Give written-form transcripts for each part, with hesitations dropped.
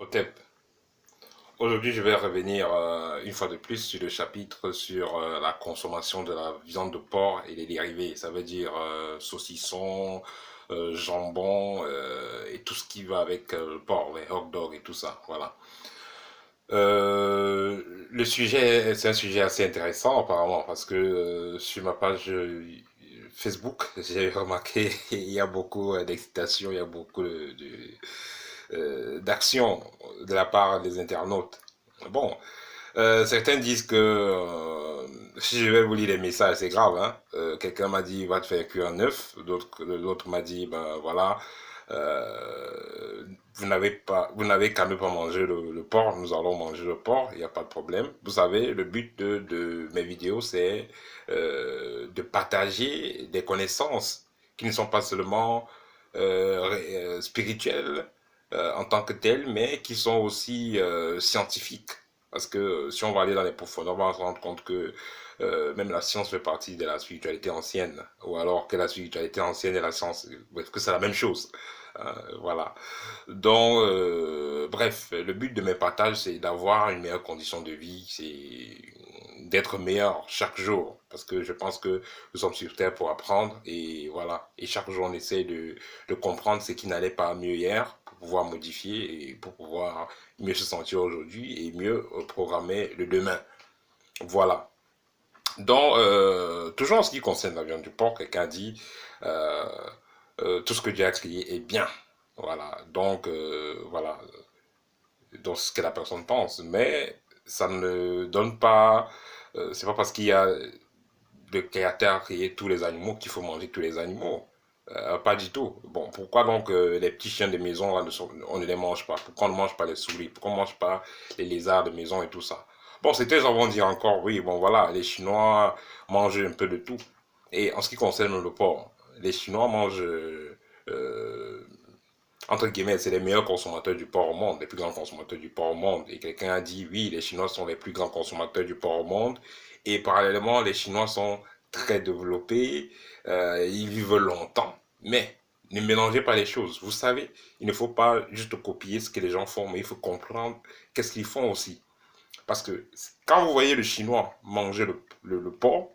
Hotep. Aujourd'hui, je vais revenir une fois de plus sur le chapitre sur la consommation de la viande de porc et les dérivés. Ça veut dire saucisson, jambon et tout ce qui va avec le porc, les hot dogs et tout ça. Voilà. Le sujet, c'est un sujet assez intéressant apparemment parce que sur ma page Facebook, j'ai remarqué il y a beaucoup d'excitation, il y a beaucoup d'action de la part des internautes. Bon, certains disent que si je vais vous lire les messages, c'est grave. Hein? Quelqu'un m'a dit va te faire cuire un œuf, l'autre m'a dit ben voilà, vous n'avez qu'à ne pas manger le porc, nous allons manger le porc, il n'y a pas de problème. Vous savez, le but de mes vidéos, c'est de partager des connaissances qui ne sont pas seulement spirituelles en tant que telles, mais qui sont aussi scientifiques. Parce que si on va aller dans les profondeurs, on va se rendre compte que même la science fait partie de la spiritualité ancienne, ou alors que la spiritualité ancienne et la science, que c'est la même chose. Voilà. Donc, bref, le but de mes partages, c'est d'avoir une meilleure condition de vie, c'est d'être meilleur chaque jour, parce que je pense que nous sommes sur Terre pour apprendre, et voilà. Et chaque jour, on essaie de comprendre ce qui n'allait pas mieux hier, pour pouvoir modifier et pour pouvoir mieux se sentir aujourd'hui et mieux programmer le demain. Voilà. Donc, toujours en ce qui concerne la viande du porc, quelqu'un dit euh, tout ce que Dieu a créé est bien. Voilà. Donc, voilà. Donc, ce que la personne pense. Mais ça ne donne pas. C'est pas parce qu'il y a le créateur a créé tous les animaux qu'il faut manger tous les animaux. Pas du tout. Bon, pourquoi donc les petits chiens de maison, là, on ne les mange pas? Pourquoi on ne mange pas les souris? Pourquoi on ne mange pas les lézards de maison et tout ça? Bon, certains gens vont dire encore, oui, bon voilà, les Chinois mangent un peu de tout. Et en ce qui concerne le porc, les Chinois mangent, entre guillemets, c'est les meilleurs consommateurs du porc au monde, les plus grands consommateurs du porc au monde. Et quelqu'un a dit, oui, les Chinois sont les plus grands consommateurs du porc au monde. Et parallèlement, les Chinois sont très développés, ils vivent longtemps. Mais ne mélangez pas les choses. Vous savez, il ne faut pas juste copier ce que les gens font, mais il faut comprendre qu'est-ce qu'ils font aussi. Parce que quand vous voyez le Chinois manger le porc,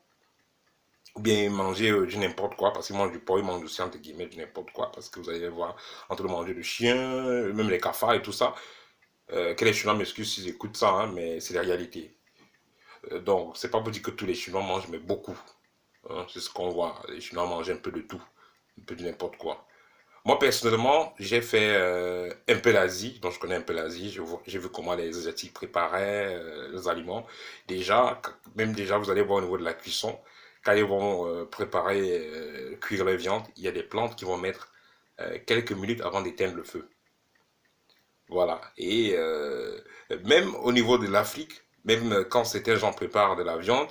ou bien manger du n'importe quoi, parce qu'il mange du porc, il mange aussi entre guillemets du n'importe quoi, parce que vous allez voir entre manger du chien, même les cafards et tout ça, que les Chinois m'excusent si j'écoute ça, hein, mais c'est la réalité. Donc, c'est pas pour dire que tous les Chinois mangent, mais beaucoup. Hein, c'est ce qu'on voit. Les Chinois mangent un peu de tout, un peu de n'importe quoi. Moi, personnellement, j'ai fait un peu l'Asie, donc je connais un peu l'Asie. J'ai vu comment les Asiatiques préparaient les aliments. Déjà, même déjà, vous allez voir au niveau de la cuisson, quand ils vont préparer, cuire la viande, il y a des plantes qui vont mettre quelques minutes avant d'éteindre le feu. Voilà. Et même au niveau de l'Afrique, même quand certains gens préparent de la viande,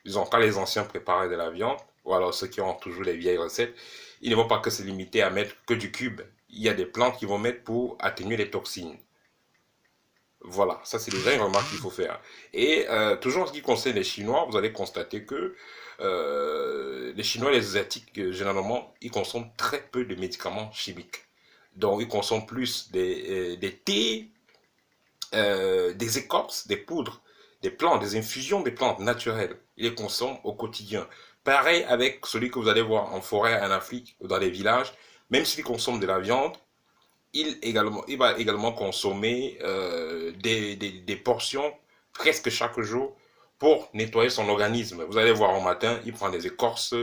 disons, quand les anciens préparaient de la viande, ou alors ceux qui ont toujours les vieilles recettes, ils ne vont pas que se limiter à mettre que du cube. Il y a des plantes qu'ils vont mettre pour atténuer les toxines. Voilà, ça c'est déjà une remarque qu'il faut faire. Et toujours en ce qui concerne les Chinois, vous allez constater que les Chinois et les Asiatiques, généralement, ils consomment très peu de médicaments chimiques. Donc, ils consomment plus des thés, des écorces, des poudres, des plantes, des infusions des plantes naturelles. Ils les consomment au quotidien. Pareil avec celui que vous allez voir en forêt en Afrique ou dans les villages, même s'il consomme de la viande, il va également consommer des portions presque chaque jour pour nettoyer son organisme. Vous allez voir au matin, il prend des écorces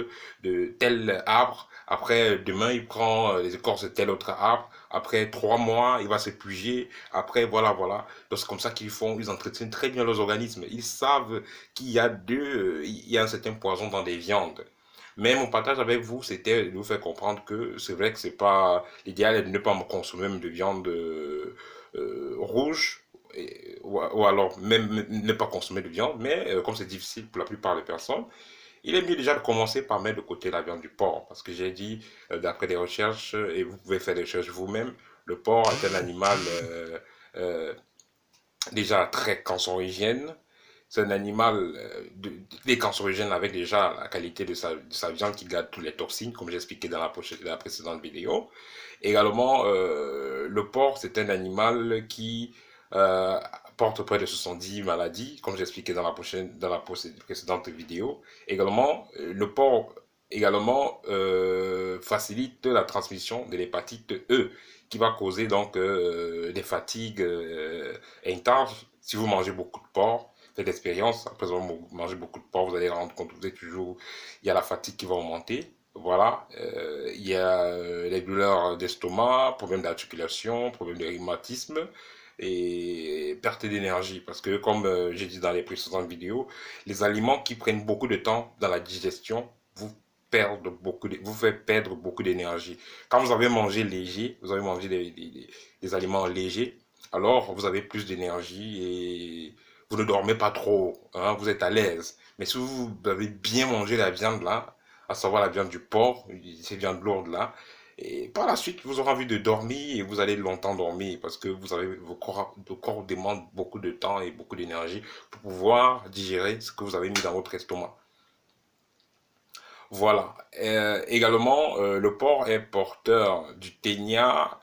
de tel arbre. Après, demain, il prend les écorces de tel autre arbre. Après 3 mois, il va s'épuiser. Après, voilà, voilà. Donc, c'est comme ça qu'ils font. Ils entretiennent très bien leurs organismes. Ils savent il y a un certain poison dans des viandes. Mais mon partage avec vous, c'était de vous faire comprendre que c'est vrai que c'est pas l'idéal est de ne pas consommer même de viande rouge ou alors même ne pas consommer de viande. Mais comme c'est difficile pour la plupart des personnes, il est mieux déjà de commencer par mettre de côté la viande du porc. Parce que j'ai dit, d'après des recherches, et vous pouvez faire des recherches vous-même, le porc est un animal déjà très cancérigène c'est un animal des cancérogènes avec déjà la qualité de sa viande qui garde toutes les toxines, comme j'ai expliqué dans la précédente vidéo. Également, le porc, c'est un animal qui euh, porte près de 70 maladies, comme j'ai expliqué dans la précédente vidéo. Également, le porc également facilite la transmission de l'hépatite E, qui va causer donc des fatigues intenses si vous mangez beaucoup de porc. Faites l'expérience, après avoir mangé beaucoup de porc, vous allez rendre compte que vous êtes toujours, il y a la fatigue qui va augmenter. Voilà, il y a les douleurs d'estomac, problèmes d'articulation, problèmes de rhumatisme et perte d'énergie. Parce que, comme j'ai dit dans les précédentes vidéos, les aliments qui prennent beaucoup de temps dans la digestion vous fait perdre beaucoup d'énergie. Quand vous avez mangé léger, vous avez mangé des aliments légers, alors vous avez plus d'énergie et vous ne dormez pas trop, hein, vous êtes à l'aise. Mais si vous avez bien mangé la viande là, à savoir la viande du porc, ces viandes lourdes là, et par la suite, vous aurez envie de dormir et vous allez longtemps dormir parce que votre corps demande beaucoup de temps et beaucoup d'énergie pour pouvoir digérer ce que vous avez mis dans votre estomac. Voilà. Également, le porc est porteur du Taenia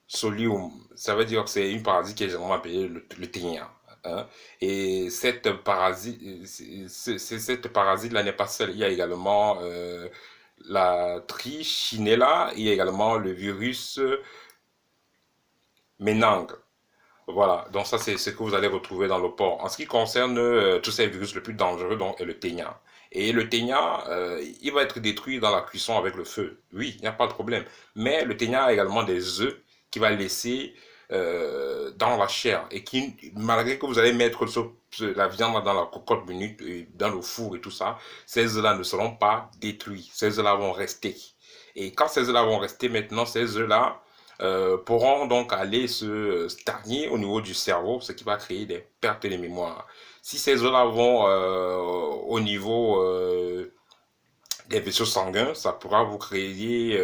solium. Ça veut dire que c'est une parasite qui est généralement appelée le Taenia. Hein. Et cette parasite-là n'est pas seule. Il y a également la trichinella, il y a également le virus méningue. Voilà, donc ça c'est ce que vous allez retrouver dans le porc. En ce qui concerne tous ces virus, le plus dangereux donc, est le ténia. Et le ténia, il va être détruit dans la cuisson avec le feu. Oui, il n'y a pas de problème. Mais le ténia a également des œufs qui va laisser dans la chair et qui, malgré que vous allez mettre la viande dans la cocotte minute, dans le four et tout ça, ces œufs-là ne seront pas détruits. Ces œufs-là vont rester. Et quand ces œufs-là vont rester maintenant, ces œufs-là pourront donc aller se stagner au niveau du cerveau, ce qui va créer des pertes de mémoire. Si ces eaux-là vont au niveau des vaisseaux sanguins, ça pourra vous créer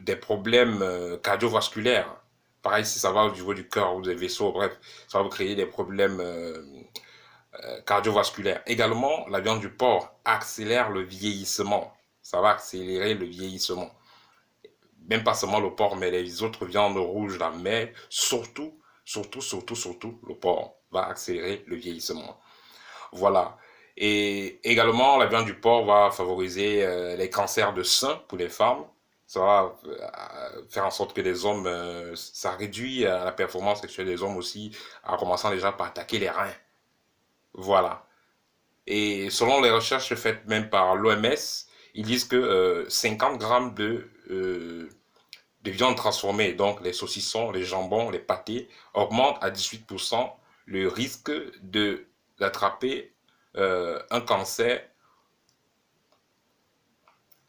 des problèmes cardiovasculaires. Pareil, si ça va au niveau du cœur ou des vaisseaux, bref, ça va vous créer des problèmes cardiovasculaires. Également, la viande du porc accélère le vieillissement. Ça va accélérer le vieillissement. Même pas seulement le porc, mais les autres viandes rouges là, mais surtout, le porc va accélérer le vieillissement. Voilà. Et également, la viande du porc va favoriser les cancers de sein pour les femmes. Ça va faire en sorte que les hommes, ça réduit la performance sexuelle des hommes aussi, en commençant déjà par attaquer les reins. Voilà. Et selon les recherches faites même par l'OMS, ils disent que 50 grammes de viande transformée, donc les saucissons, les jambons, les pâtés, augmentent à 18% le risque d'attraper un cancer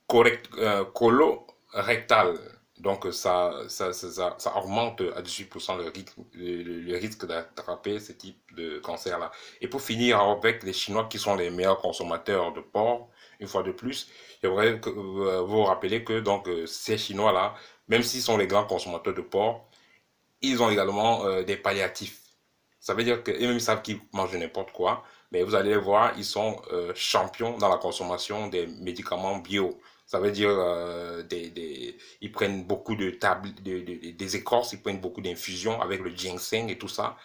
colorectal. Donc ça augmente à 18% le risque d'attraper ce type de cancer-là. Et pour finir avec les Chinois qui sont les meilleurs consommateurs de porc, une fois de plus, j'aimerais vous rappeler que donc, ces Chinois-là, même s'ils sont les grands consommateurs de porc, ils ont également des palliatifs. Ça veut dire qu'eux-mêmes savent qu'ils mangent n'importe quoi, mais vous allez les voir, ils sont champions dans la consommation des médicaments bio. Ça veut dire ils prennent beaucoup des écorces, ils prennent beaucoup d'infusions avec le ginseng et tout ça.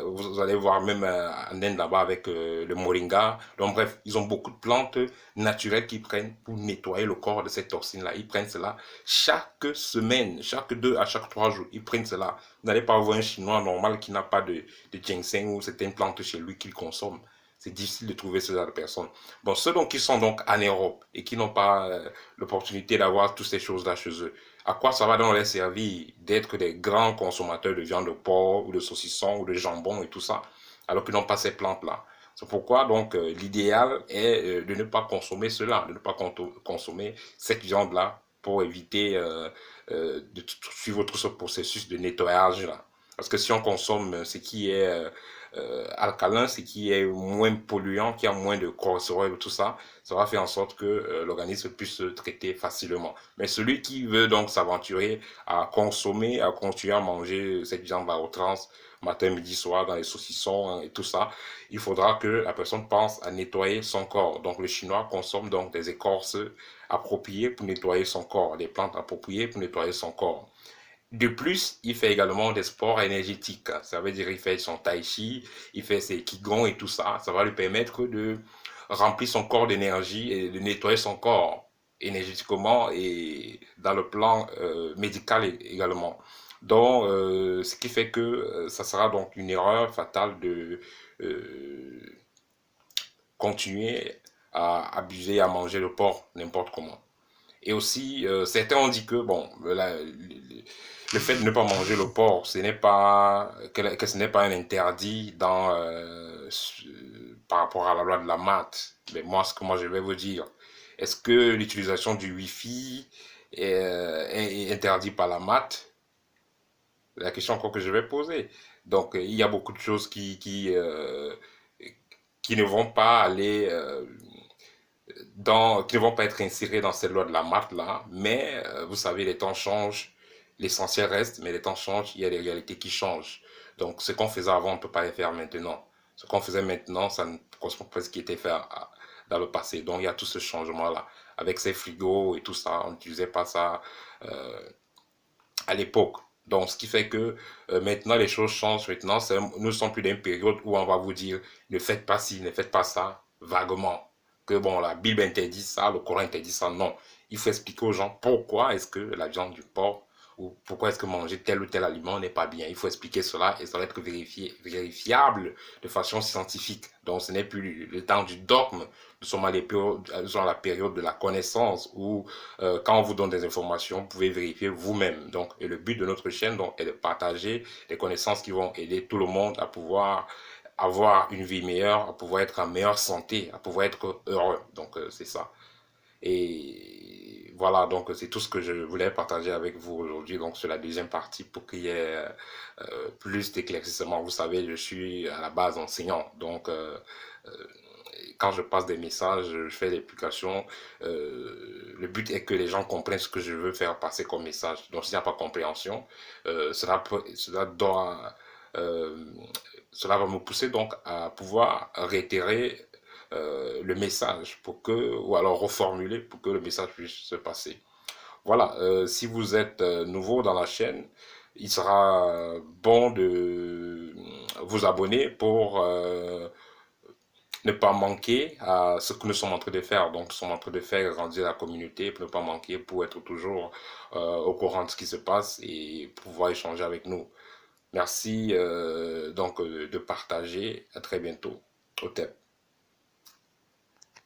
Vous allez voir même en Inde là-bas avec le moringa. Donc bref, ils ont beaucoup de plantes naturelles qu'ils prennent pour nettoyer le corps de cette toxine-là. Ils prennent cela chaque semaine, chaque 2 à chaque 3 jours. Ils prennent cela. Vous n'allez pas voir un Chinois normal qui n'a pas de ginseng ou certaines plantes chez lui qu'il consomme. C'est difficile de trouver ce genre de personnes. Bon, ceux donc qui sont donc anaérobes et qui n'ont pas l'opportunité d'avoir toutes ces choses-là chez eux, à quoi ça va donc leur servir d'être des grands consommateurs de viande de porc ou de saucisson ou de jambon et tout ça, alors qu'ils n'ont pas ces plantes-là? C'est pourquoi donc l'idéal est de ne pas consommer cela, de ne pas consommer cette viande-là pour éviter de suivre tout ce processus de nettoyage-là. Parce que si on consomme ce qui est alcalin, ce qui est moins polluant, qui a moins de cholestérol, tout ça, ça va faire en sorte que l'organisme puisse se traiter facilement. Mais celui qui veut donc s'aventurer à consommer, à continuer à manger cette viande à outrance, matin, midi, soir, dans les saucissons hein, et tout ça, il faudra que la personne pense à nettoyer son corps. Donc le chinois consomme donc des écorces appropriées pour nettoyer son corps, des plantes appropriées pour nettoyer son corps. De plus, il fait également des sports énergétiques. Ça veut dire qu'il fait son tai chi, il fait ses qigong et tout ça. Ça va lui permettre de remplir son corps d'énergie et de nettoyer son corps énergétiquement et dans le plan médical également. Donc, ce qui fait que ça sera donc une erreur fatale de euh, continuer à abuser, à manger le porc n'importe comment. Et aussi, certains ont dit que, bon, le fait de ne pas manger le porc, ce n'est pas, que ce n'est pas un interdit par rapport à la loi de la MAT. Mais moi, ce que moi je vais vous dire, est-ce que l'utilisation du Wi-Fi est interdit par la MAT? La question encore que je vais poser. Donc, il y a beaucoup de choses qui ne vont pas aller qui ne vont pas être insérés dans cette loi de la maths là, mais vous savez, les temps changent, l'essentiel reste, mais les temps changent, il y a des réalités qui changent. Donc ce qu'on faisait avant, on ne peut pas le faire maintenant. Ce qu'on faisait maintenant, ça ne correspond pas à ce qui était fait dans le passé. Donc il y a tout ce changement-là. Avec ces frigos et tout ça, on n'utilisait pas ça euh, à l'époque. Donc, ce qui fait que maintenant, les choses changent. Maintenant, nous ne sommes plus dans une période où on va vous dire ne faites pas ci, ne faites pas ça, vaguement. Que bon, la Bible interdit ça, le Coran interdit ça. Non. Il faut expliquer aux gens pourquoi est-ce que la viande du porc ou pourquoi est-ce que manger tel ou tel aliment n'est pas bien. Il faut expliquer cela et ça va être vérifiable de façon scientifique. Donc, ce n'est plus le temps du dogme. Nous sommes à la période de la connaissance où, quand on vous donne des informations, vous pouvez vérifier vous-même. Donc, et le but de notre chaîne donc, est de partager des connaissances qui vont aider tout le monde à pouvoir avoir une vie meilleure, à pouvoir être en meilleure santé, à pouvoir être heureux. Donc, c'est ça. Et voilà, donc c'est tout ce que je voulais partager avec vous aujourd'hui, donc sur la deuxième partie pour qu'il y ait plus d'éclaircissement. Vous savez, je suis à la base enseignant, donc quand je passe des messages, je fais des publications, le but est que les gens comprennent ce que je veux faire passer comme message. Donc s'il n'y a pas de compréhension, cela doit... euh, cela va me pousser donc à pouvoir réitérer le message pour que, ou alors reformuler pour que le message puisse se passer. Voilà, si vous êtes nouveau dans la chaîne, il sera bon de vous abonner pour ne pas manquer à ce que nous sommes en train de faire. Donc, nous sommes en train de faire grandir la communauté pour ne pas manquer, pour être toujours au courant de ce qui se passe et pouvoir échanger avec nous. Merci donc de partager. À très bientôt. Au thème.